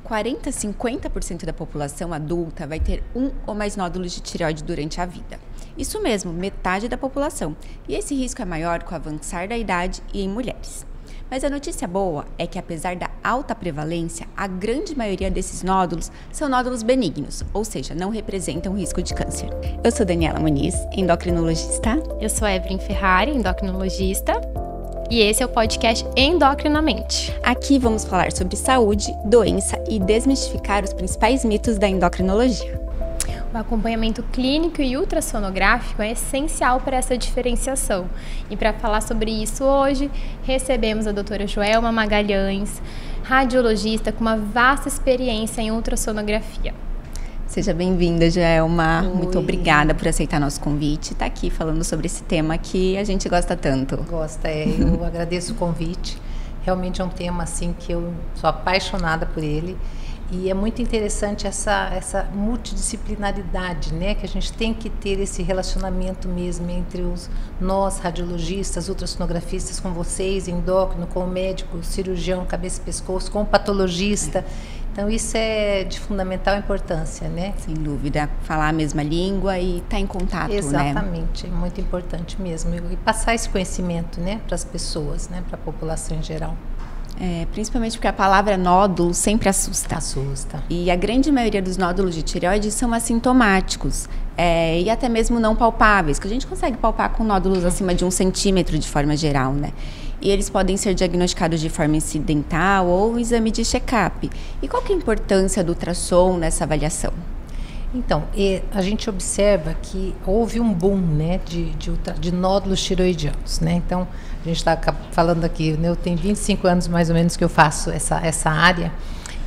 40 a 50% da população adulta vai ter um ou mais nódulos de tireoide durante a vida. Isso mesmo, metade da população. E esse risco é maior com o avançar da idade e em mulheres. Mas a notícia boa é que, apesar da alta prevalência, a grande maioria desses nódulos são nódulos benignos, ou seja, não representam risco de câncer. Eu sou Daniela Muniz, endocrinologista. Eu sou Evelyn Ferrari, endocrinologista. E esse é o podcast Endocrinamente. Aqui vamos falar sobre saúde, doença e desmistificar os principais mitos da endocrinologia. O acompanhamento clínico e ultrassonográfico é essencial para essa diferenciação. E para falar sobre isso hoje, recebemos a doutora Joelma Magalhães, radiologista com uma vasta experiência em ultrassonografia. Seja bem-vinda, Joelma. Oi. Muito obrigada por aceitar nosso convite e estar aqui falando sobre esse tema que a gente gosta tanto. Eu agradeço o convite. Realmente é um tema assim que eu sou apaixonada por ele. E é muito interessante essa multidisciplinaridade, né? Que a gente tem que ter esse relacionamento mesmo entre nós, radiologistas, ultrassonografistas, com vocês, endócrino, com o médico, cirurgião, cabeça e pescoço, com o patologista. Então isso é de fundamental importância, né? Sem dúvida, falar a mesma língua e estar em contato, Exatamente, é muito importante mesmo. E passar esse conhecimento, né, para as pessoas, né, para a população em geral. Principalmente porque a palavra nódulo sempre assusta. Assusta. E a grande maioria dos nódulos de tireoide são assintomáticos e até mesmo não palpáveis, que a gente consegue palpar com nódulos acima de 1 centímetro de forma geral, né? E eles podem ser diagnosticados de forma incidental ou exame de check-up. E qual que é a importância do ultrassom nessa avaliação? Então, a gente observa que houve um boom, né, de nódulos tiroidianos, né? Então, a gente está falando aqui, né, eu tenho 25 anos mais ou menos que eu faço essa área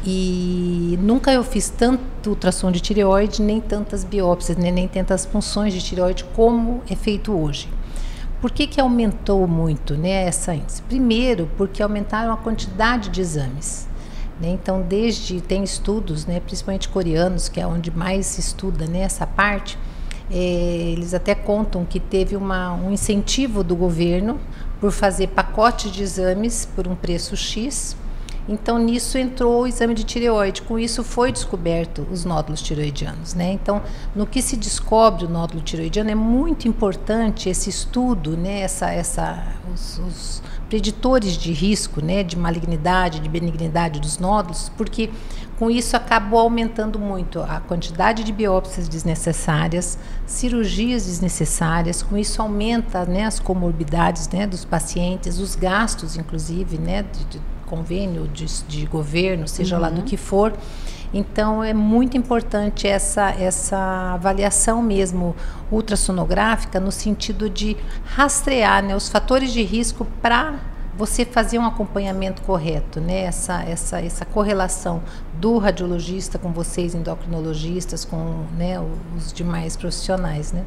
e nunca eu fiz tanto ultrassom de tireoide, nem tantas biópsias, né, nem tantas punções de tireoide como é feito hoje. Por que aumentou muito, né, essa índice? Primeiro, porque aumentaram a quantidade de exames. Então, tem estudos, né, principalmente coreanos, que é onde mais se estuda, né, essa parte, eles até contam que teve um incentivo do governo por fazer pacote de exames por um preço X. Então, nisso entrou o exame de tireoide. Com isso, foi descoberto os nódulos tireoidianos, né? Então, no que se descobre o nódulo tireoidiano, é muito importante esse estudo, né? Os preditores de risco, né? De malignidade, de benignidade dos nódulos, porque com isso acabou aumentando muito a quantidade de biópsias desnecessárias, cirurgias desnecessárias. Com isso aumenta, né, as comorbidades, né, dos pacientes, os gastos, inclusive, né, de convênio de governo, seja lá do que for. Então é muito importante essa avaliação mesmo ultrassonográfica no sentido de rastrear, né, os fatores de risco para você fazer um acompanhamento correto, né? Essa correlação do radiologista com vocês, endocrinologistas, com, né, os demais profissionais, né?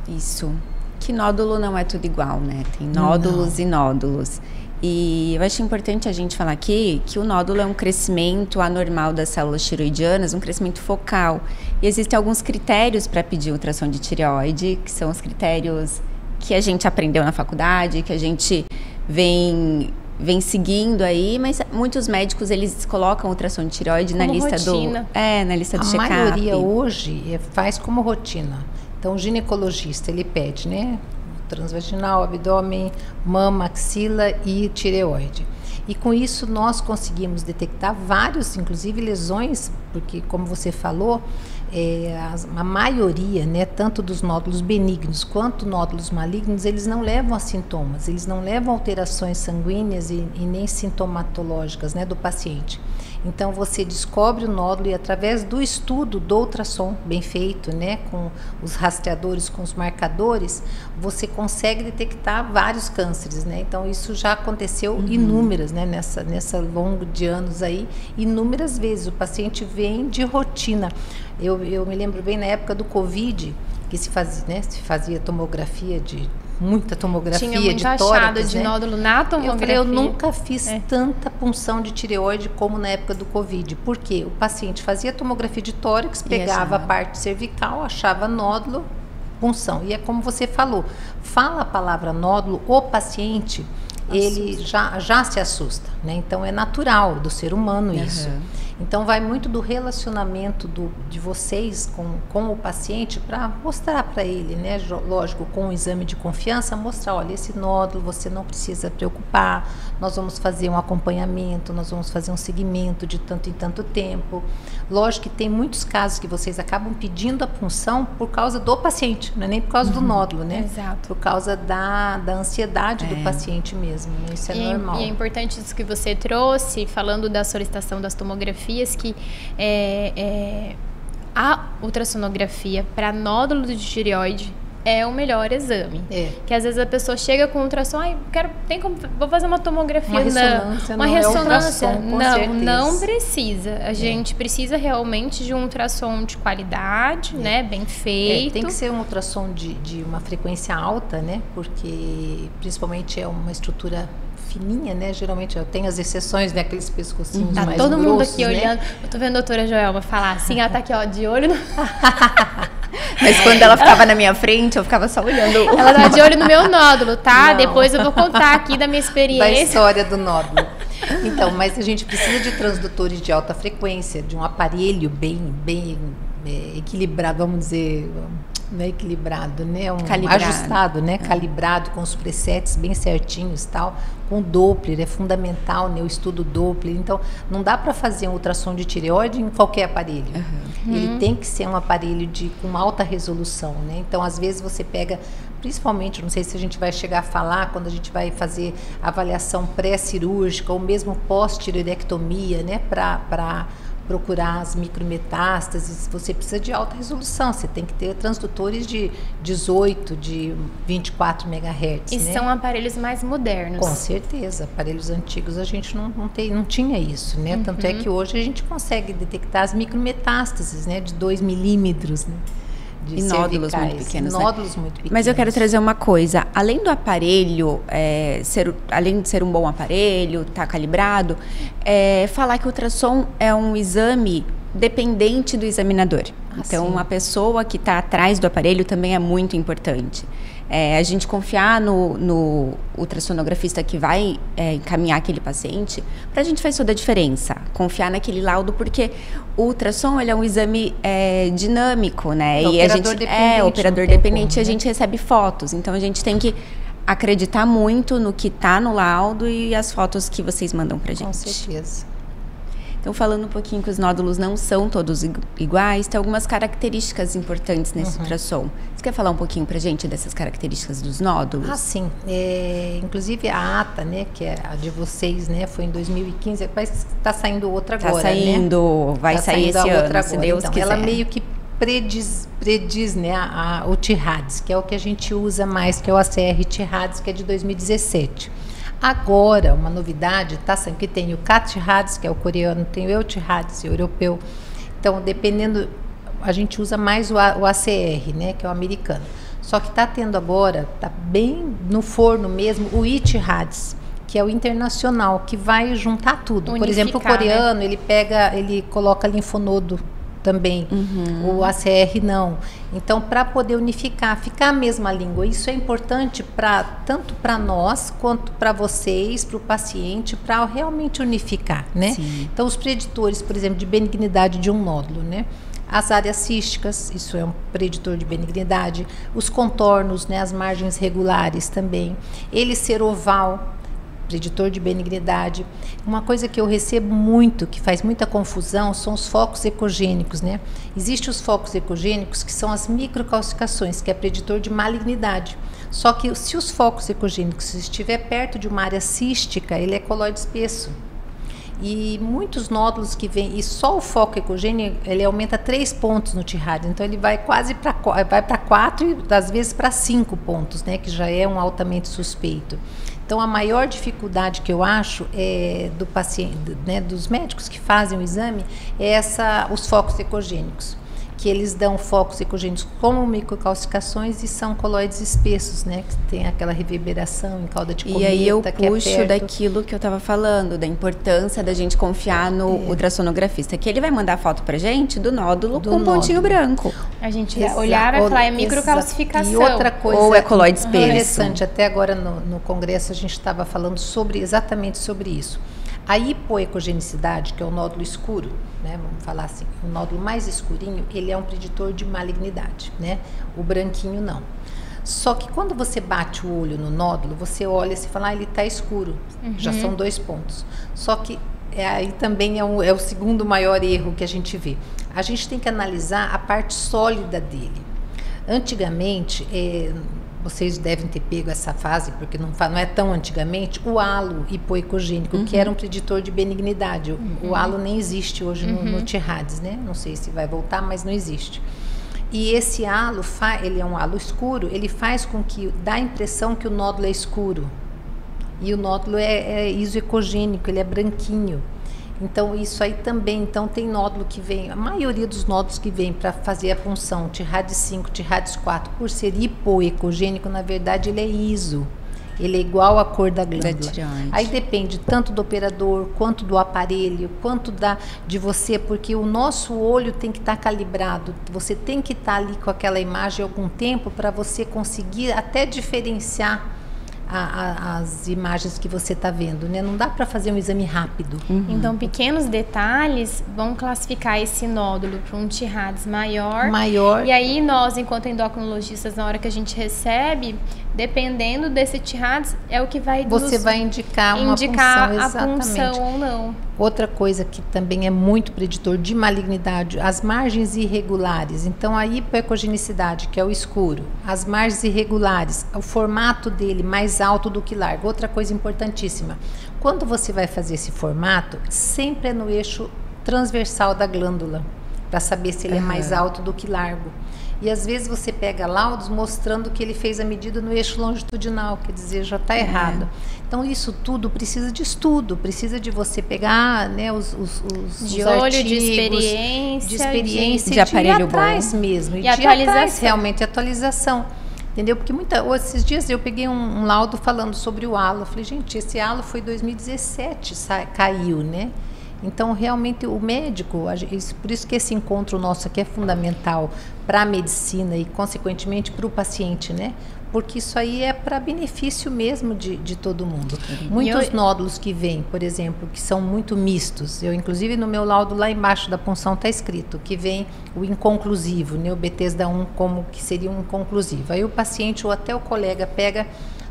Isso. Que nódulo não é tudo igual, né? Tem nódulos e nódulos. E eu acho importante a gente falar aqui que o nódulo é um crescimento anormal das células tiroidianas, um crescimento focal. E existem alguns critérios para pedir ultrassom de tireoide, que são os critérios que a gente aprendeu na faculdade, que a gente vem seguindo aí, mas muitos médicos eles colocam ultrassom de tireoide na lista rotina. Na lista do check-up. A maioria hoje faz como rotina. Então o ginecologista ele pede, né, transvaginal, abdômen, mama, axila e tireoide. E com isso nós conseguimos detectar vários, inclusive lesões, porque como você falou, a maioria, né, tanto dos nódulos benignos quanto nódulos malignos, eles não levam a sintomas, eles não levam a alterações sanguíneas e nem sintomatológicas, né, do paciente. Então você descobre o nódulo e através do estudo do ultrassom bem feito, né, com os rastreadores, com os marcadores, você consegue detectar vários cânceres, né? Então isso já aconteceu inúmeras, né, nessa longo de anos aí, inúmeras vezes o paciente vem de rotina. Eu me lembro bem na época do Covid que se fazia tomografia muita tomografia Tinha muito de achado tórax, de né? nódulo na tomografia. Eu falei, eu nunca fiz tanta punção de tireoide como na época do Covid. Por quê? O paciente fazia tomografia de tórax, pegava a parte cervical, achava nódulo, punção. E é como você falou, fala a palavra nódulo, o paciente, ele já se assusta, né? Então é natural do ser humano isso. Então vai muito do relacionamento de vocês com o paciente para mostrar para ele, né? Lógico, com um exame de confiança, mostrar, olha, esse nódulo você não precisa preocupar, nós vamos fazer um acompanhamento, nós vamos fazer um seguimento de tanto em tanto tempo. Lógico que tem muitos casos que vocês acabam pedindo a punção por causa do paciente, não é nem por causa do nódulo, né? Exato. Por causa da ansiedade do paciente mesmo, né? Isso é normal. E é importante isso que você trouxe, falando da solicitação das tomografias, que a ultrassonografia para nódulo de tireoide é o melhor exame. Que às vezes a pessoa chega com ultrassom, vou fazer uma tomografia. Uma ressonância, não precisa. A gente precisa realmente de um ultrassom de qualidade, né, bem feito. Tem que ser um ultrassom de uma frequência alta, né, porque principalmente é uma estrutura fininha, né? Geralmente eu tenho as exceções, né? Aqueles pescocinhos mais grossos, todo mundo aqui, né? olhando. Eu tô vendo a doutora Joelma falar assim, ela tá aqui, ó, de olho no... Mas quando ela ficava na minha frente, eu ficava só olhando. Ela tá de olho no meu nódulo, tá? Não. Depois eu vou contar aqui da minha experiência. Da história do nódulo. Então, mas a gente precisa de transdutores de alta frequência, de um aparelho bem equilibrado, vamos dizer... Não é equilibrado, né? Ajustado, né? Calibrado, com os presets bem certinhos e tal. Com Doppler, é fundamental, né? O estudo Doppler. Então, não dá para fazer um ultrassom de tireoide em qualquer aparelho. Ele tem que ser um aparelho com alta resolução, né? Então, às vezes você pega, principalmente, não sei se a gente vai chegar a falar, quando a gente vai fazer avaliação pré-cirúrgica ou mesmo pós-tireoidectomia, né? Para procurar as micrometástases, você precisa de alta resolução, você tem que ter transdutores de 18, de 24 MHz. E né? São aparelhos mais modernos. Com certeza, aparelhos antigos a gente não tinha isso, né? Tanto é que hoje a gente consegue detectar as micrometástases, né? De 2 milímetros, né? E nódulos muito pequenos. Nódulos muito pequenos. Mas eu quero trazer uma coisa. Além do aparelho, além de ser um bom aparelho, estar calibrado, falar que o ultrassom é um exame dependente do examinador. Então, uma pessoa que está atrás do aparelho também é muito importante. A gente confiar no ultrassonografista que vai encaminhar aquele paciente, para a gente faz toda a diferença. Confiar naquele laudo, porque o ultrassom ele é um exame dinâmico, né? E a gente operador dependente, e a gente recebe fotos. Então a gente tem que acreditar muito no que está no laudo e as fotos que vocês mandam para a gente. Com certeza. Então, falando um pouquinho que os nódulos não são todos iguais, tem algumas características importantes nesse ultrassom. Você quer falar um pouquinho pra gente dessas características dos nódulos? Sim. Inclusive a ata, né, que é a de vocês, né, foi em 2015, mas está saindo outra agora, né? Vai sair esse ano, se Deus então, quiser. Ela meio que prediz, né, o TIRADS, que é o que a gente usa mais, que é o ACR TIRADS, que é de 2017. Agora, uma novidade, tá sendo que tem o CAT-TIRADS, que é o coreano, tem o EUTIRADS, o europeu. Então, dependendo, a gente usa mais o ACR, né, que é o americano. Só que está tendo agora, está bem no forno mesmo, o ITIRADS, que é o internacional, que vai juntar tudo. Por exemplo, o coreano, né? ele coloca linfonodo também, o ACR não. Então, para poder unificar, ficar a mesma língua, isso é importante tanto para nós, quanto para vocês, para o paciente, para realmente unificar, né? Sim. Então, os preditores, por exemplo, de benignidade de um nódulo, né? As áreas císticas, isso é um preditor de benignidade. Os contornos, né? As margens regulares também. Ele ser oval, preditor de benignidade. Uma coisa que eu recebo muito, que faz muita confusão, são os focos ecogênicos, né? Existem os focos ecogênicos, que são as microcalcificações, que é preditor de malignidade. Só que se os focos ecogênicos estiver perto de uma área cística, ele é coloide espesso. E muitos nódulos que vêm, e só o foco ecogênico, ele aumenta 3 pontos no TIRADS, então ele vai quase para 4 e às vezes para 5 pontos, né? Que já é um altamente suspeito. Então, a maior dificuldade que eu acho do paciente, né, dos médicos que fazem o exame, é os focos ecogênicos, que eles dão focos ecogênicos como microcalcificações e são coloides espessos, né, que tem aquela reverberação em cauda de cometa. E aí eu puxo daquilo que eu estava falando, da importância da gente confiar no ultrassonografista, que ele vai mandar foto pra gente do nódulo com um pontinho branco. A gente vai olhar e vai falar, é microcalcificação. E outra coisa ou é coloide espesso. Interessante, até agora no congresso a gente estava falando exatamente sobre isso. A hipoecogenicidade, que é o nódulo escuro, né, vamos falar assim, o nódulo mais escurinho, ele é um preditor de malignidade, né? O branquinho não. Só que quando você bate o olho no nódulo, você olha e se fala, ele está escuro. Já são 2 pontos. Só que aí também é o segundo maior erro que a gente vê. A gente tem que analisar a parte sólida dele. Antigamente, vocês devem ter pego essa fase, porque não é tão antigamente, o halo hipoecogênico, que era um preditor de benignidade. O halo nem existe hoje no Tirades, né? Não sei se vai voltar, mas não existe. E esse halo, ele é um halo escuro, ele faz com que dá a impressão que o nódulo é escuro. E o nódulo é isoecogênico, ele é branquinho. Então, isso aí também, então tem nódulo que vem, a maioria dos nódulos que vem para fazer a punção, Tirades 5, Tirades 4, por ser hipoecogênico, na verdade ele é iso. Ele é igual à cor da glândula. Aí depende tanto do operador, quanto do aparelho, quanto de você, porque o nosso olho tem que estar calibrado. Você tem que estar ali com aquela imagem algum tempo para você conseguir até diferenciar as imagens que você está vendo, né? Não dá para fazer um exame rápido. Então, pequenos detalhes vão classificar esse nódulo para um Tirades maior. E aí, nós, enquanto endocrinologistas, na hora que a gente recebe, dependendo desse Tirades, é o que vai você vai indicar uma punção, a punção ou não. Outra coisa que também é muito preditor de malignidade, as margens irregulares. Então, a hipoecogenicidade, que é o escuro, as margens irregulares, o formato dele mais alto do que largo. Outra coisa importantíssima, quando você vai fazer esse formato, sempre é no eixo transversal da glândula, para saber se ele é mais alto do que largo. E às vezes você pega laudos mostrando que ele fez a medida no eixo longitudinal, quer dizer, já está errado. Então isso tudo precisa de estudo, precisa de você pegar, né, os de olho, artigos, de experiência, de aparelho atrás mesmo, e atualização. Realmente atualização. Entendeu? Porque esses dias eu peguei um laudo falando sobre o halo. Eu falei, gente, esse halo foi 2017, caiu, né? Então, realmente, o médico, por isso que esse encontro nosso aqui é fundamental para a medicina e, consequentemente, para o paciente, né? Porque isso aí é para benefício mesmo de todo mundo. Muitos nódulos que vêm, por exemplo, que são muito mistos. Eu, inclusive, no meu laudo, lá embaixo da punção está escrito que vem o inconclusivo, né? O Bethesda 1 como que seria um inconclusivo. Aí o paciente ou até o colega pega...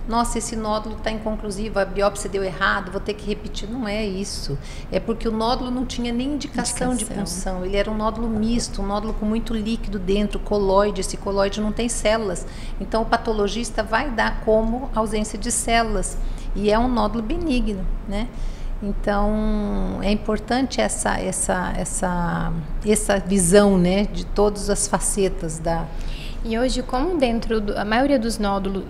Nossa, esse nódulo está inconclusivo, a biópsia deu errado, vou ter que repetir. Não é isso. É porque o nódulo não tinha nem indicação de punção. Ele era um nódulo misto, um nódulo com muito líquido dentro, coloide. Esse coloide não tem células. Então, o patologista vai dar como ausência de células. E é um nódulo benigno, né? Então, é importante essa visão, né, de todas as facetas da... E hoje, como dentro a maioria dos nódulos,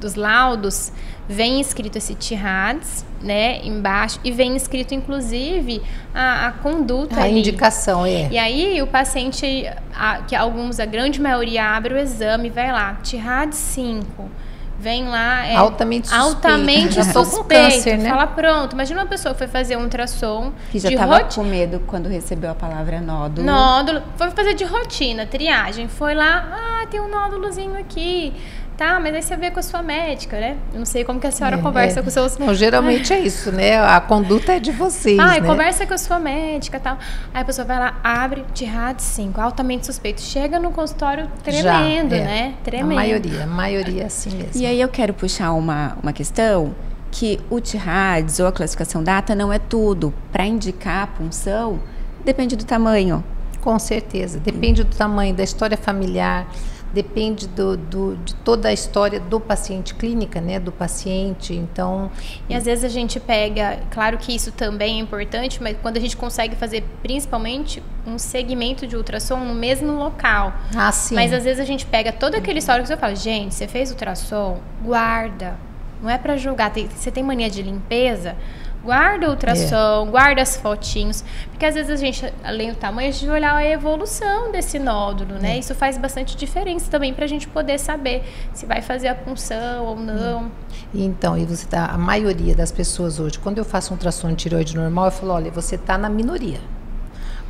dos laudos, vem escrito esse Tirades, né, embaixo, e vem escrito, inclusive, a conduta a ali. Indicação, E aí, o paciente, a grande maioria, abre o exame e vai lá, Tirades 5. Vem lá, altamente suspeito. Câncer, né? Fala, pronto. Imagina uma pessoa que foi fazer um ultrassom. Que já estava com medo quando recebeu a palavra nódulo. Nódulo. Foi fazer de rotina, triagem. Foi lá, tem um nódulozinho aqui. Tá, mas aí você vê com a sua médica, né? Eu não sei como que a senhora conversa com os seus... Não, geralmente é isso, né? A conduta é de vocês, né? Conversa com a sua médica e tal. Aí a pessoa vai lá, abre, Tirades 5, altamente suspeito. Chega no consultório tremendo, né? Tremendo. A maioria é assim mesmo. E aí eu quero puxar uma questão que o Tirades ou a classificação DATA não é tudo. Para indicar a punção, depende do tamanho. Com certeza. Depende do tamanho, da história familiar... Depende de toda a história do paciente clínica, né? Do paciente, então... E às vezes a gente pega... Claro que isso também é importante, mas quando a gente consegue fazer, principalmente, um segmento de ultrassom no mesmo local. Sim. Mas às vezes a gente pega todo aquele histórico que eu falo, gente, você fez ultrassom? Guarda. Não é para julgar. Você tem mania de limpeza? Guarda o ultrassom, guarda as fotinhos, porque às vezes a gente, além do tamanho, a gente vai olhar a evolução desse nódulo, né? Isso faz bastante diferença também para a gente poder saber se vai fazer a punção ou não. Então, a maioria das pessoas hoje, quando eu faço um ultrassom de tireoide normal, eu falo, olha, você está na minoria,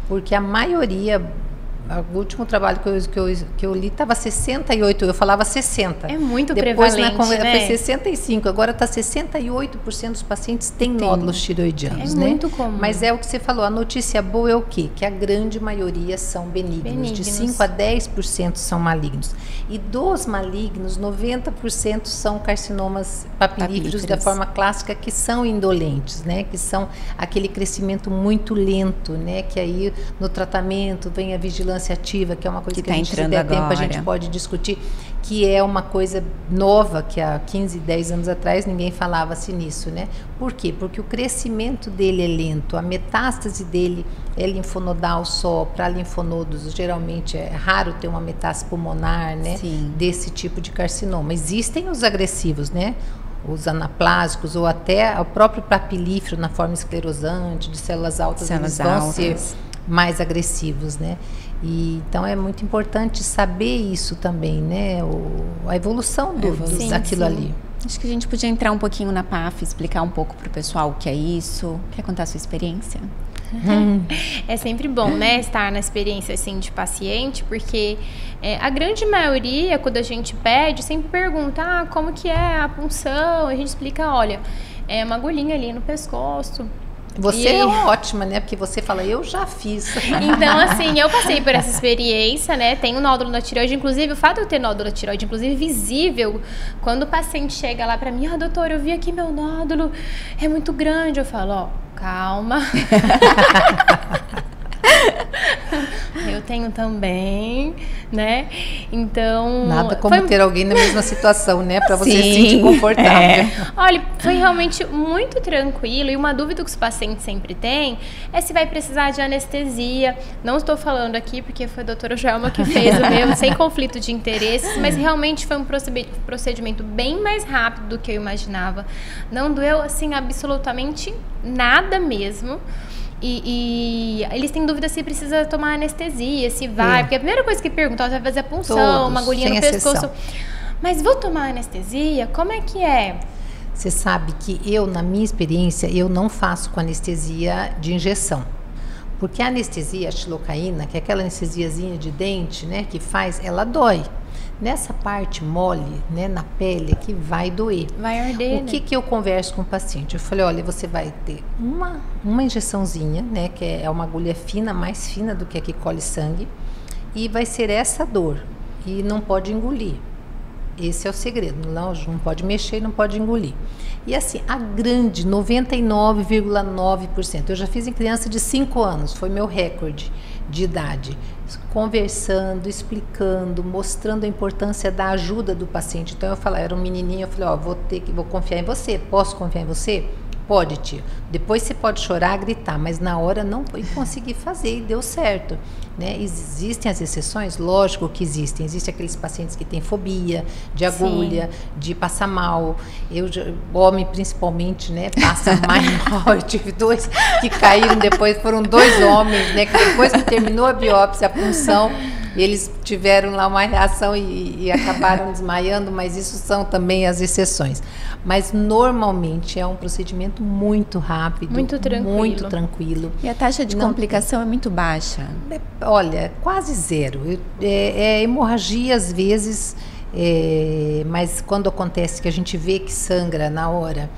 porque a maioria O último trabalho que eu li estava 68, eu falava 60. É muito depois, prevalente, né? Foi 65, agora está 68% dos pacientes têm nódulos tireoidianos, né? Muito comum. Mas é o que você falou, a notícia boa é o quê? Que a grande maioria são benignos. De 5 a 10% são malignos. E dos malignos, 90% são carcinomas papilíferos da forma clássica, que são indolentes, né? Que são aquele crescimento muito lento, né? Que aí no tratamento vem a vigilância ativa, que é uma coisa que a gente, se der tempo, a gente pode discutir, que é uma coisa nova, que há 15, 10 anos atrás ninguém falava-se nisso, né? Por quê? Porque o crescimento dele é lento, a metástase dele é linfonodal só, para linfonodos, geralmente é raro ter uma metástase pulmonar, né? Sim. Desse tipo de carcinoma. Existem os agressivos, né? Os anaplásicos, ou até o próprio papilífero na forma esclerosante, de células altas, eles vão ser mais agressivos, né? E, então é muito importante saber isso também, né? A evolução daquilo ali. Acho que a gente podia entrar um pouquinho na PAF, explicar um pouco para o pessoal o que é isso. Quer contar a sua experiência? É sempre bom, né, estar na experiência assim de paciente, porque a grande maioria, quando a gente pede, sempre pergunta, como que é a punção? A gente explica, olha, é uma agulhinha ali no pescoço. Você é ótima, né? Porque você fala, eu já fiz. Então, assim, eu passei por essa experiência, né? Tenho nódulo na tireoide, inclusive, o fato de eu ter nódulo na tireoide, inclusive visível, quando o paciente chega lá pra mim, doutora, eu vi aqui meu nódulo, é muito grande. Eu falo, calma. Eu tenho também, né? Então... Nada como ter alguém na mesma situação, né? Pra você se sentir confortável. Olha, foi realmente muito tranquilo. E uma dúvida que os pacientes sempre têm é se vai precisar de anestesia. Não estou falando aqui porque foi a doutora Joelma que fez o meu, sem conflito de interesses, mas realmente foi um procedimento bem mais rápido do que eu imaginava. Não doeu, assim, absolutamente nada mesmo. E eles têm dúvida se precisa tomar anestesia, se vai. Porque a primeira coisa que perguntam, você vai fazer a punção, uma agulhinha no pescoço. Mas vou tomar anestesia? Como é que é? Você sabe que eu, na minha experiência, eu não faço com anestesia de injeção. Porque a anestesia, a xilocaína, que é aquela anestesiazinha de dente, né, que faz, ela dói. Nessa parte mole, né, na pele, que vai doer. Vai arder, O que eu converso com o paciente? Eu falei, olha, você vai ter uma injeçãozinha, né, que é uma agulha fina, mais fina do que a que colhe sangue, e vai ser essa dor, e não pode engolir. Esse é o segredo, não pode mexer, não pode engolir. E assim, a grande, 99,9%, eu já fiz em criança de 5 anos, foi meu recorde de idade, conversando, explicando, mostrando a importância da ajuda do paciente. Então eu falei, era um menininho, eu falei, vou confiar em você, posso confiar em você? Pode, tio. Depois você pode chorar, gritar, mas na hora não foi conseguir fazer e deu certo, né? Existem as exceções? Lógico que existem. Existem aqueles pacientes que têm fobia de agulha, de passar mal. Homem principalmente, né? Passa mais mal. Eu tive 2 que caíram depois, foram 2 homens, né? Que depois que terminou a biópsia, a punção, eles tiveram lá uma reação e acabaram desmaiando, mas isso são também as exceções. Mas normalmente é um procedimento muito rápido, muito tranquilo. E a taxa de complicação é muito baixa? Olha, quase zero. Hemorragia às vezes, mas quando acontece que a gente vê que sangra na hora,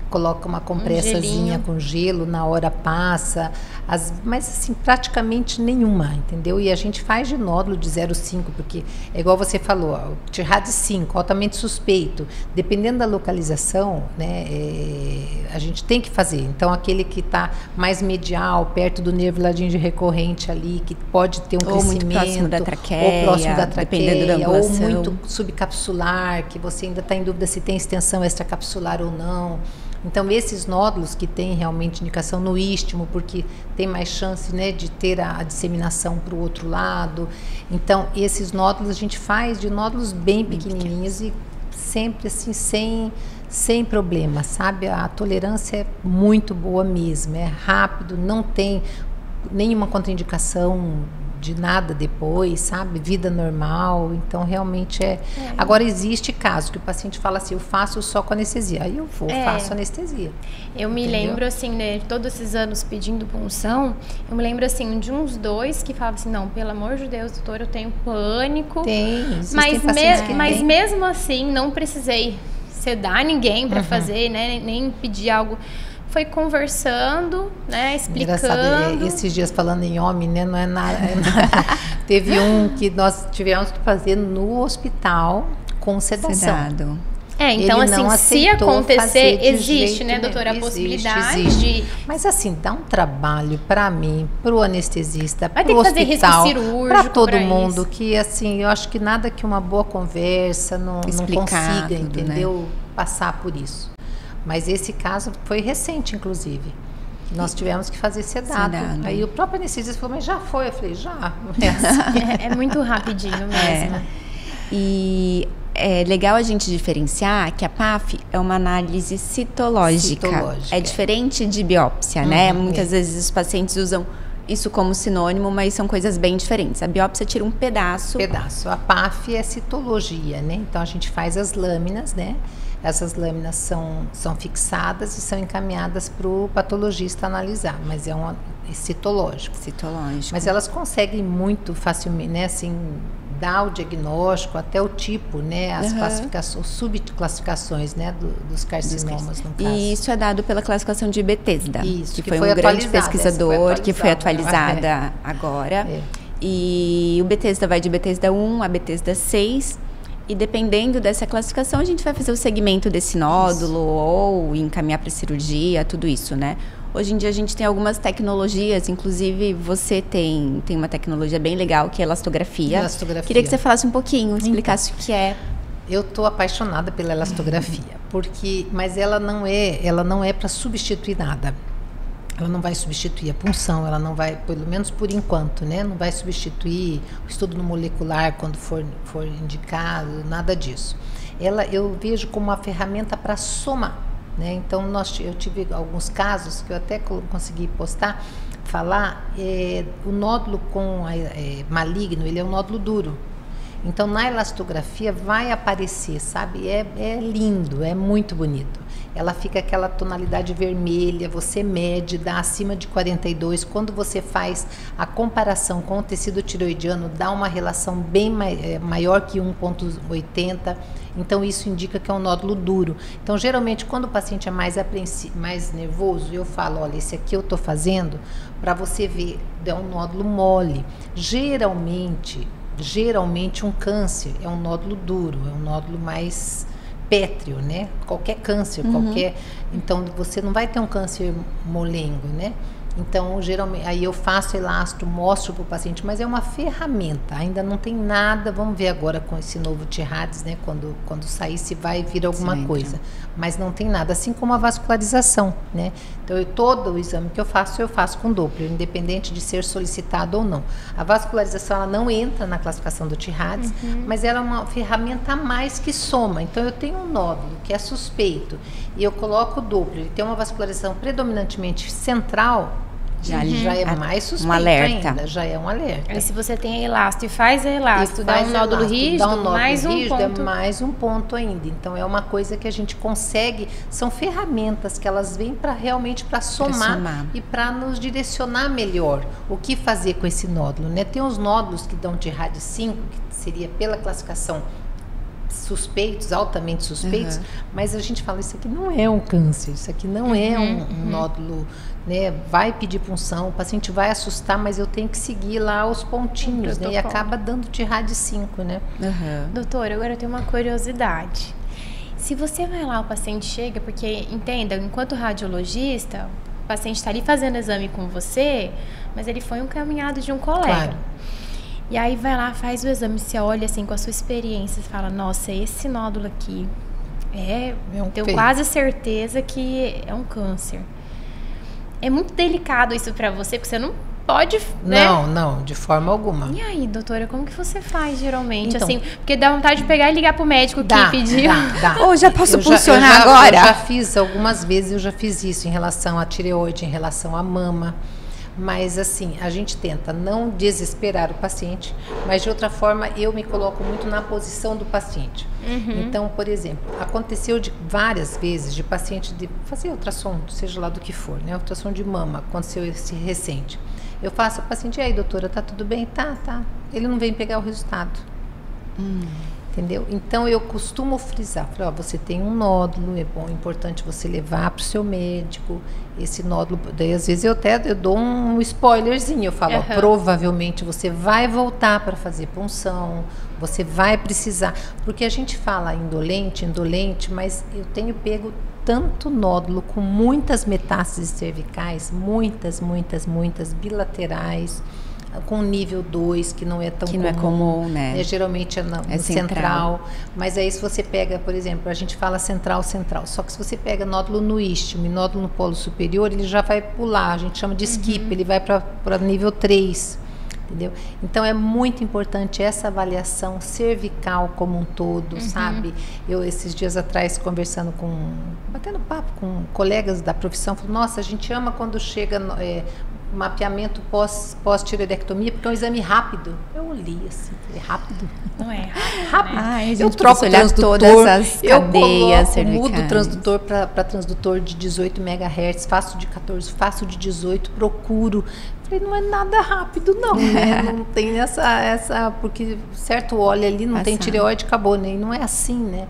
coloca uma compressazinha com gelo, na hora passa, mas assim, praticamente nenhuma, entendeu? E a gente faz de nódulo de 0,5, porque é igual você falou, TIRAD 5, altamente suspeito, dependendo da localização, né, a gente tem que fazer. Então, aquele que está mais medial, perto do nervo ladinho recorrente ali, que pode ter um crescimento, muito próximo da traqueia, ou próximo da traqueia, dependendo da angulação, ou muito subcapsular, que você ainda está em dúvida se tem extensão extracapsular ou não. Então, esses nódulos que têm realmente indicação no istmo, porque tem mais chance, né, de ter a disseminação para o outro lado. Então, esses nódulos a gente faz de nódulos bem pequenininhos e sempre assim, sem problema, sabe? A tolerância é muito boa mesmo, é rápido, não tem nenhuma contraindicação de nada depois, sabe? Vida normal, então realmente Agora existe caso que o paciente fala assim, eu faço só com anestesia, aí eu faço anestesia. Eu me lembro assim, né, todos esses anos pedindo punção, eu me lembro assim de uns 2 que falavam assim, não, pelo amor de Deus, doutor, eu tenho pânico. Mas mesmo assim, não precisei sedar ninguém para fazer, né, nem pedir algo. Foi conversando, né, explicando. Engraçado, esses dias falando em homem, né, não é nada. Teve um que nós tivemos que fazer no hospital com sedação. Sedado. Então ele assim, se acontecer, existe, né, doutora, a possibilidade de... Mas assim, dá um trabalho para mim, para o anestesista, para o hospital, risco cirúrgico, para todo mundo, que assim, eu acho que nada que uma boa conversa não consiga, tudo, entendeu? Né? Passar por isso. Mas esse caso foi recente, inclusive. Nós tivemos que fazer sedado. Aí o próprio anestesista falou, mas já foi? Eu falei, já. É muito rapidinho mesmo. E é legal a gente diferenciar que a PAF é uma análise citológica. É diferente de biópsia, né? Muitas vezes os pacientes usam isso como sinônimo, mas são coisas bem diferentes. A biópsia tira um pedaço. A PAF é citologia, né? Então a gente faz as lâminas, né? Essas lâminas são fixadas e são encaminhadas para o patologista analisar, mas é citológico. Mas elas conseguem muito facilmente, né, assim, dar o diagnóstico, até o tipo, né, as classificações, subclassificações, né, dos carcinomas, no caso. E isso é dado pela classificação de Bethesda, que foi um grande pesquisador, que foi atualizada agora. E o Bethesda vai de Bethesda 1 a Bethesda 6. E dependendo dessa classificação, a gente vai fazer o segmento desse nódulo ou encaminhar para cirurgia, tudo isso, né? Hoje em dia a gente tem algumas tecnologias, inclusive você tem uma tecnologia bem legal que é elastografia. Queria que você falasse um pouquinho, explicasse o que é. Eu estou apaixonada pela elastografia, mas ela não é para substituir nada. Ela não vai substituir a punção, ela não vai, pelo menos por enquanto, né? Não vai substituir o estudo no molecular quando for indicado, nada disso. Eu vejo como uma ferramenta para somar, né? Então, eu tive alguns casos que eu até consegui o nódulo maligno, ele é um nódulo duro. Então, na elastografia vai aparecer, sabe? É lindo, é muito bonito. Ela fica aquela tonalidade vermelha, você mede, dá acima de 42. Quando você faz a comparação com o tecido tiroidiano, dá uma relação bem maior que 1,80. Então, isso indica que é um nódulo duro. Então, geralmente, quando o paciente é mais nervoso, eu falo, olha, esse aqui eu estou fazendo para você ver, é um nódulo mole. Geralmente um câncer é um nódulo duro, é um nódulo mais pétreo, né? Qualquer câncer, então você não vai ter um câncer molengo, né? Então, geralmente, aí eu faço elastro, mostro para o paciente, mas é uma ferramenta, ainda não tem nada, vamos ver agora com esse novo TIRADS, né? Quando sair, se vai vir alguma coisa, mas não tem nada, assim como a vascularização, né? Então, todo o exame que eu faço com Doppler, independente de ser solicitado ou não. A vascularização, ela não entra na classificação do TIRADS, mas ela é uma ferramenta a mais que soma. Então, eu tenho um nódulo que é suspeito e eu coloco o Doppler, ele tem uma vascularização predominantemente central, já é mais suspeito ainda, já é um alerta. E se você tem elástico e faz elástico, dá um nódulo rígido, mais um ponto. É mais um ponto ainda. Então, é uma coisa que a gente consegue, são ferramentas que elas vêm realmente para somar e para nos direcionar melhor o que fazer com esse nódulo, né? Tem os nódulos que dão TIRADS 5, que seria pela classificação suspeitos, altamente suspeitos, mas a gente fala, isso aqui não é um câncer, isso aqui não é um nódulo, né? Vai pedir punção, o paciente vai assustar, mas eu tenho que seguir lá os pontinhos, né? E acaba dando TIRADS 5, né? Doutora, agora eu tenho uma curiosidade. Se você vai lá, o paciente chega, porque, entenda, enquanto radiologista, o paciente está ali fazendo exame com você, mas ele foi encaminhado de um colega. Claro. E aí vai lá, faz o exame, você olha assim com a sua experiência e fala, nossa, esse nódulo aqui tenho quase certeza que é um câncer. É muito delicado isso pra você, porque você não pode, né? Não, de forma alguma. E aí, doutora, como que você faz geralmente? Então, assim, porque dá vontade de pegar e ligar pro médico que pediu. Ou já posso funcionar agora? Eu já fiz algumas vezes, eu já fiz isso em relação à tireoide, em relação à mama. Mas assim, a gente tenta não desesperar o paciente, mas de outra forma eu me coloco muito na posição do paciente. Então, por exemplo, aconteceu de várias vezes de paciente de fazer ultrassom, seja lá do que for, né? Ultrassom de mama, aconteceu esse recente. Eu faço o paciente, e aí doutora, tá tudo bem? Tá. Ele não vem pegar o resultado. Entendeu? Então eu costumo frisar, você tem um nódulo, é importante você levar para o seu médico esse nódulo. Daí às vezes eu dou um spoilerzinho, eu falo, provavelmente você vai voltar para fazer punção, você vai precisar, porque a gente fala indolente, mas eu tenho pego tanto nódulo com muitas metástases cervicais, muitas bilaterais, com nível 2, que não é tão comum. Não é comum, né? Geralmente é no central. Mas aí se você pega, por exemplo, a gente fala central, só que se você pega nódulo no istmo e nódulo no polo superior, ele já vai pular, a gente chama de skip, ele vai para nível 3, entendeu? Então é muito importante essa avaliação cervical como um todo, sabe? Eu esses dias atrás batendo papo com colegas da profissão, falei, nossa, a gente ama quando chega mapeamento pós-tireoidectomia, porque é um exame rápido. Eu olhei assim, rápido. Não é rápido. Né? Eu troco o transdutor, todas as cadeias mudo o transdutor para transdutor de 18 MHz, faço de 14, faço de 18, procuro. Falei, não é nada rápido não, né? Não tem essa porque certo óleo ali não tem tireoide, acabou, né? E não é assim, né?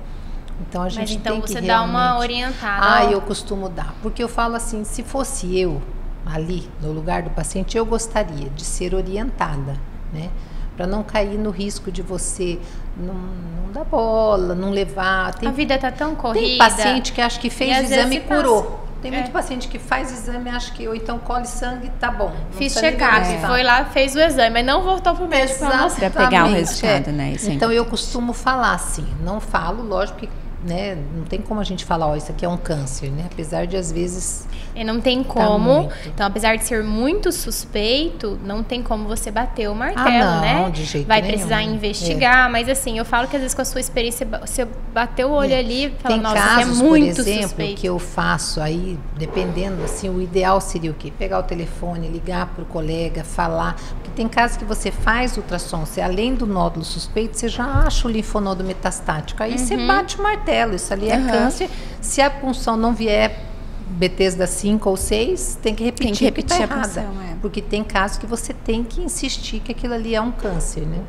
Então a gente tem que você dá uma orientada. Eu costumo dar, porque eu falo assim, se fosse eu ali no lugar do paciente, eu gostaria de ser orientada, né? Para não cair no risco de você não dar bola, não levar. A vida tá tão corrida. Tem paciente que acha que fez o exame e curou. Tem muito paciente que faz exame e acha que ou então colhe sangue, tá bom. Fiz check-up, foi lá, fez o exame, mas não voltou pro médico para pegar o resultado, né? Então eu costumo falar assim, não falo, lógico que, né, não tem como a gente falar, isso aqui é um câncer, né? Apesar de às vezes não tem como. Então, apesar de ser muito suspeito, não tem como você bater o martelo, né? De jeito vai nenhum. Precisar investigar, mas assim, eu falo que às vezes com a sua experiência, você bateu o olho ali e fala, nossa, casos, isso é muito por exemplo, suspeito. Que eu faço aí, dependendo, assim, o ideal seria o quê? Pegar o telefone, ligar pro colega, falar, porque tem casos que você faz ultrassom, você além do nódulo suspeito, você já acha o linfonodo metastático, aí você bate o martelo, isso ali é câncer. Se a punção não vier Bethesda 5 ou 6, tem que repetir que tá errada. Porque tem casos que você tem que insistir que aquilo ali é um câncer, né?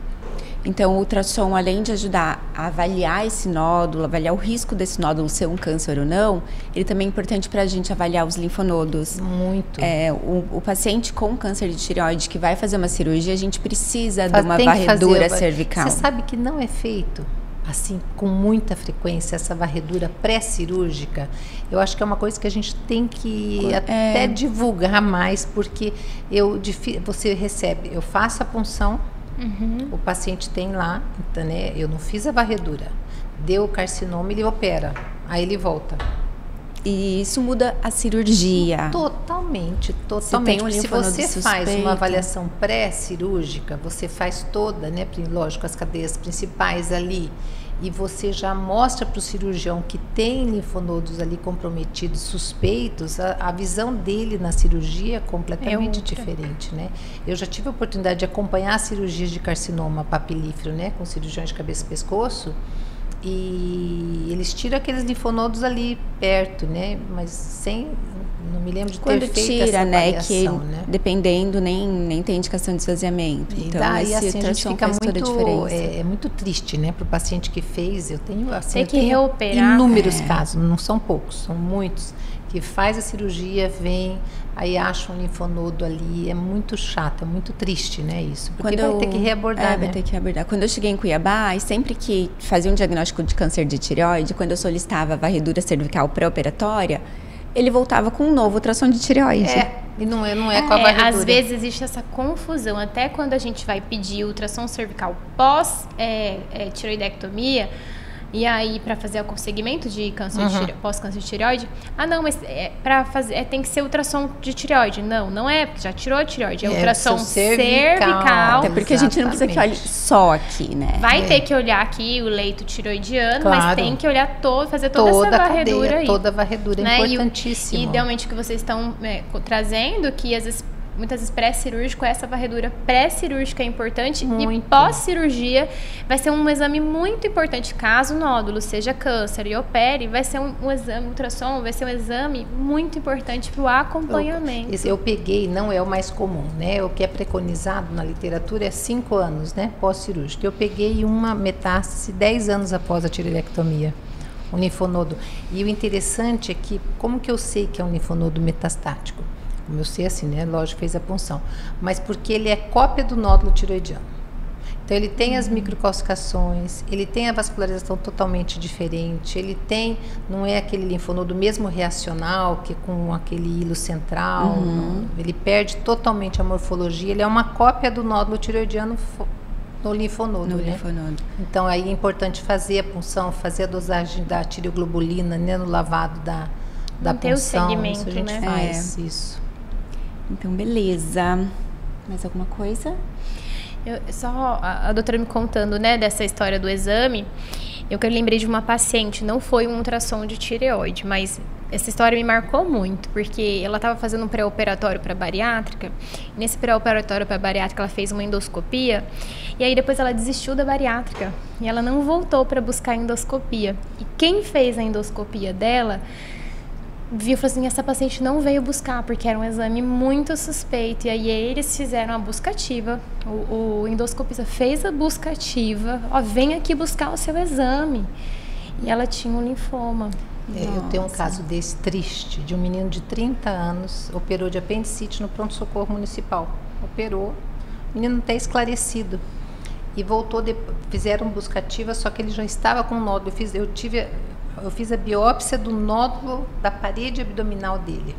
Então, o ultrassom, além de ajudar a avaliar esse nódulo, avaliar o risco desse nódulo ser um câncer ou não, ele também é importante para a gente avaliar os linfonodos. Muito. O paciente com câncer de tireoide que vai fazer uma cirurgia, a gente precisa de uma varredura cervical. Você sabe que não é feito assim, com muita frequência, essa varredura pré-cirúrgica. Eu acho que é uma coisa que a gente tem que até divulgar mais, porque você recebe, eu faço a punção, o paciente tem lá, então, né, eu não fiz a varredura, deu o carcinoma, ele opera, aí ele volta. E isso muda a cirurgia. Totalmente. Se você faz uma avaliação pré-cirúrgica, você faz toda, né, lógico, as cadeias principais ali, e você já mostra para o cirurgião que tem linfonodos ali comprometidos, suspeitos, a visão dele na cirurgia é completamente diferente, né? Eu já tive a oportunidade de acompanhar cirurgias de carcinoma papilífero, né, com cirurgiões de cabeça e pescoço, e eles tiram aqueles linfonodos ali perto, né? Mas não me lembro de ter feito essa avaliação, né? Dependendo, nem tem indicação de esvaziamento. E então, daí assim, a gente fica muito triste, né? Para o paciente que fez, eu tenho reoperar, inúmeros casos, não são poucos, são muitos, que faz a cirurgia, vem, aí acha um linfonodo ali, é muito chato, é muito triste, né, isso, porque vai ter que reabordar, né? Vai ter que reabordar. Quando eu cheguei em Cuiabá, e sempre que fazia um diagnóstico de câncer de tireoide, quando eu solicitava a varredura cervical pré-operatória, ele voltava com um novo ultrassom de tireoide. E não é com a varredura. Às vezes existe essa confusão, até quando a gente vai pedir ultrassom cervical pós-tireoidectomia, e aí, para fazer o segmento de câncer pós-câncer de tireoide, não, mas para fazer tem que ser ultrassom de tireoide. Não é, porque já tirou a tireoide, é ultrassom cervical. Até porque a gente não precisa que olhe só aqui, né? Vai ter que olhar aqui o leito tireoidiano, mas tem que olhar fazer toda essa varredura aí. Toda a varredura, né? Importantíssimo. E idealmente o que vocês estão trazendo, que às vezes muitas vezes pré-cirúrgico, essa varredura pré-cirúrgica é importante. Muito. E pós-cirurgia vai ser um exame muito importante. Caso o nódulo seja câncer e opere, vai ser um exame, ultrassom, vai ser um exame muito importante para o acompanhamento. Eu peguei, não é o mais comum, né? O que é preconizado na literatura é 5 anos, né? Pós-cirúrgico. Eu peguei uma metástase 10 anos após a tireoidectomia. Um linfonodo. E o interessante é que, como que eu sei que é um linfonodo metastático? Como eu sei assim, né? Lógico, fez a punção. Mas porque ele é cópia do nódulo tireoidiano. Então, ele tem as microcalcificações, ele tem a vascularização totalmente diferente, ele tem, não é aquele linfonodo mesmo reacional, que é com aquele hilo central, não, ele perde totalmente a morfologia, ele é uma cópia do nódulo tireoidiano no linfonodo, né? Então, aí é importante fazer a punção, fazer a dosagem da tireoglobulina, né, no lavado da punção. O segmento, isso a gente faz, isso. Então, beleza. Mais alguma coisa? Só a doutora me contando, né, dessa história do exame, eu lembrei de uma paciente, não foi um ultrassom de tireoide, mas essa história me marcou muito, porque ela estava fazendo um pré-operatório para bariátrica, e nesse pré-operatório para bariátrica ela fez uma endoscopia, e aí depois ela desistiu da bariátrica, e ela não voltou para buscar a endoscopia. E quem fez a endoscopia dela viu e falou assim, essa paciente não veio buscar, porque era um exame muito suspeito. E aí eles fizeram a busca ativa, o endoscopista fez a busca ativa, ó, vem aqui buscar o seu exame. E ela tinha um linfoma. Eu tenho um caso desse triste, de um menino de 30 anos, operou de apendicite no pronto-socorro municipal. Operou, o menino até esclarecido. E voltou, fizeram busca ativa, só que ele já estava com nódulo. Eu fiz a biópsia do nódulo da parede abdominal dele,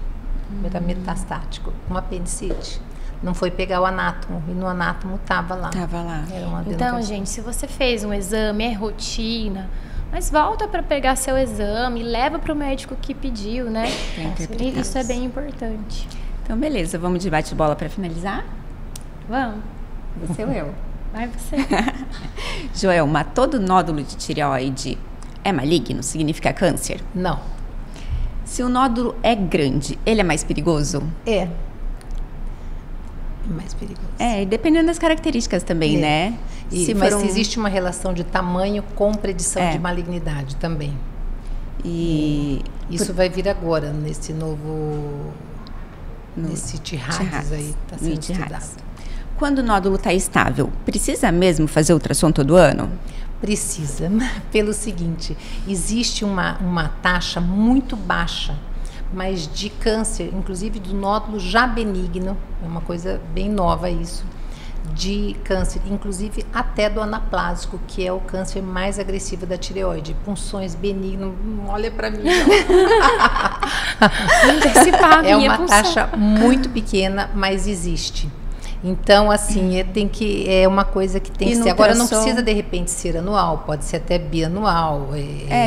era metastático, uma apendicite. Não foi pegar o anátomo, e no anátomo estava lá. Era um então, gente, se você fez um exame, é rotina, mas volta para pegar seu exame, leva para o médico que pediu, né? Isso é bem importante. Então, beleza, vamos de bate-bola para finalizar? Vamos. Você ou eu? Vai você. Joelma, todo nódulo de tireoide é maligno? Significa câncer? Não. Se o nódulo é grande, ele é mais perigoso? É mais perigoso. E dependendo das características também, né? Mas existe uma relação de tamanho com predição de malignidade também. E isso vai vir agora, nesse novo... nesse TIRADS aí, está sendo estudado. Quando o nódulo está estável, precisa mesmo fazer ultrassom todo ano? Precisa, pelo seguinte, existe uma taxa muito baixa, mas de câncer, inclusive do nódulo já benigno, é uma coisa bem nova isso, de câncer, inclusive até do anaplásico, que é o câncer mais agressivo da tireoide, punções benignas, olha para mim. É uma taxa muito pequena, mas existe. Então, assim, é uma coisa que tem que ser. Agora, não precisa, de repente, ser anual, pode ser até bianual.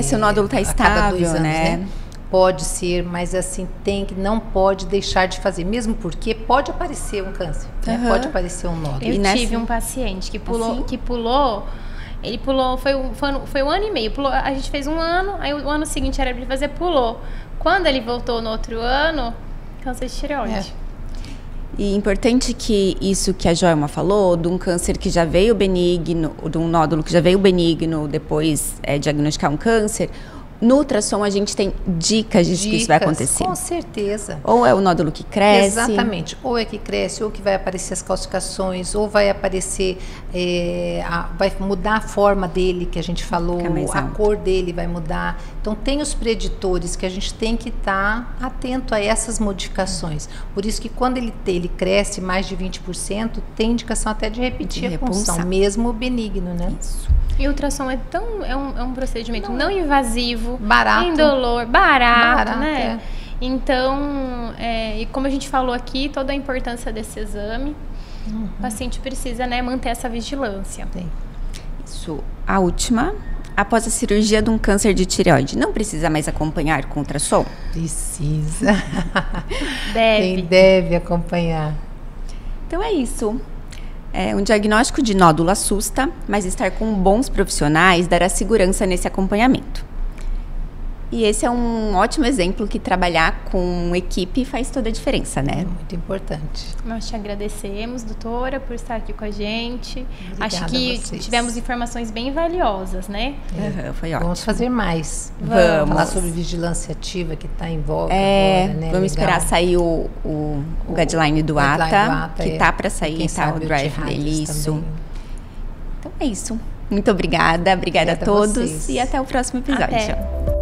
Se o nódulo está estável, cada 2 anos, né? Pode ser, mas assim, não pode deixar de fazer, mesmo porque pode aparecer um câncer, né? Pode aparecer um nódulo. Eu tive um paciente que pulou, ele pulou, foi um ano e meio, a gente fez 1 ano, aí o ano seguinte era para ele fazer, pulou. Quando ele voltou no outro ano, câncer de tireoide. E importante que isso que a Joelma falou, de um câncer que já veio benigno, de um nódulo que já veio benigno, depois diagnosticar um câncer, no ultrassom a gente tem dicas de que isso vai acontecer. Com certeza. Ou é o nódulo que cresce. Exatamente. Ou é que cresce, ou que vai aparecer as calcificações, ou vai aparecer, vai mudar a forma dele, que a gente falou, a cor dele vai mudar. Então, tem os preditores que a gente tem que estar atento a essas modificações. Por isso que quando ele cresce mais de 20%, tem indicação até de repetir a punção, mesmo benigno, né? Isso. E o ultrassom é um procedimento não invasivo, barato, indolor, barato, né? Então, e como a gente falou aqui, toda a importância desse exame, o paciente precisa, né, manter essa vigilância. Isso. A última, após a cirurgia de um câncer de tireoide, não precisa mais acompanhar com ultrassom? Precisa. Deve. Deve acompanhar. Então é isso. Um diagnóstico de nódulo assusta, mas estar com bons profissionais dará segurança nesse acompanhamento. E esse é um ótimo exemplo que trabalhar com equipe faz toda a diferença, né? É muito importante. Nós te agradecemos, doutora, por estar aqui com a gente. Obrigada. Acho que tivemos informações bem valiosas, né? Foi ótimo. Vamos fazer mais. Vamos. Falar sobre vigilância ativa, que está em voga agora, né? Vamos esperar sair o guideline do ATA, que tá para sair, tá? O drive dele, isso. Também. Então é isso. Muito obrigada a todos e até o próximo episódio. Até.